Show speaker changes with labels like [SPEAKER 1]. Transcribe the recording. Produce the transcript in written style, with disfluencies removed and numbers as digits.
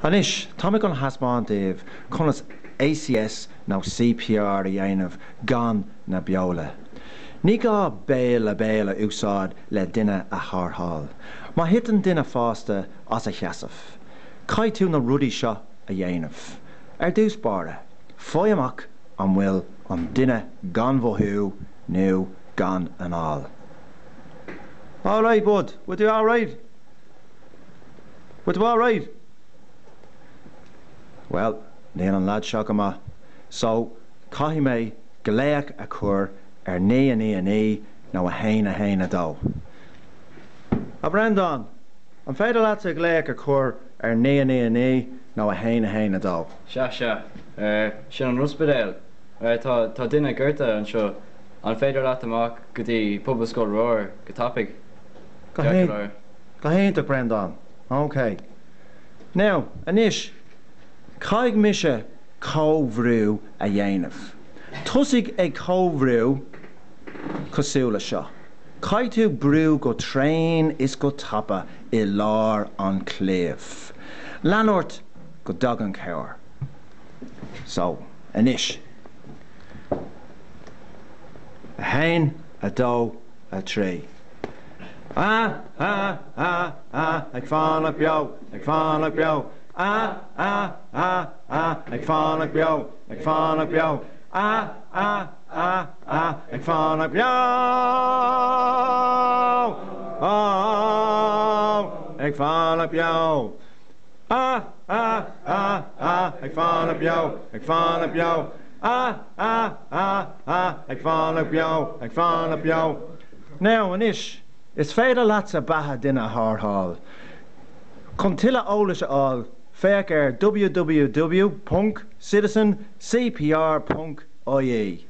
[SPEAKER 1] Anish, tá me gon hasmán Dave, conas ACS nó CPR a dhéanamh gan na beola. Ní gá béla úsáid le duine a thárthall. Má hitan duine fásta as a cheasamh. Cai tú na rudaí seo a dhéanamh. Dús bara, fói amach an bhfuil an duine gan bhthú nó gan an all. All right, bud. Would you all right? Would you all right? Well, níl an lad seo go maith. So, caithfidh mé go léach a chur ní nó a hain a dó. A Brendan, an féidir leat a go léach a chur ní nó a hain a dó.
[SPEAKER 2] Sin an ruspedéil. Tá duine gurta an seo an féidir leat amach go dtí poblscoil roir go tapig.
[SPEAKER 1] Go hénta Brendan. OK. Now, Anish, caig mise cóhrú a dhéanamh. Tusaigh ag cóhrú cosúla seo. Caid tú brú go tréin is go tapa I lár an cléamh. Leanúirt go dag an céir. So, Anish. A hain, a dó, a trí. Ag fánach beo, ag fánach beo. Ag fánach beo, ag fánach beo. Ag fánach beo. Ag fánach beo. Ag fánach beo, ag fánach beo. Ag fánach beo, ag fánach beo. Now, Anish, is féidir leat a batha duine a thárthall. Chun tuilleadh eolais all, féach www.citizencpr.ie.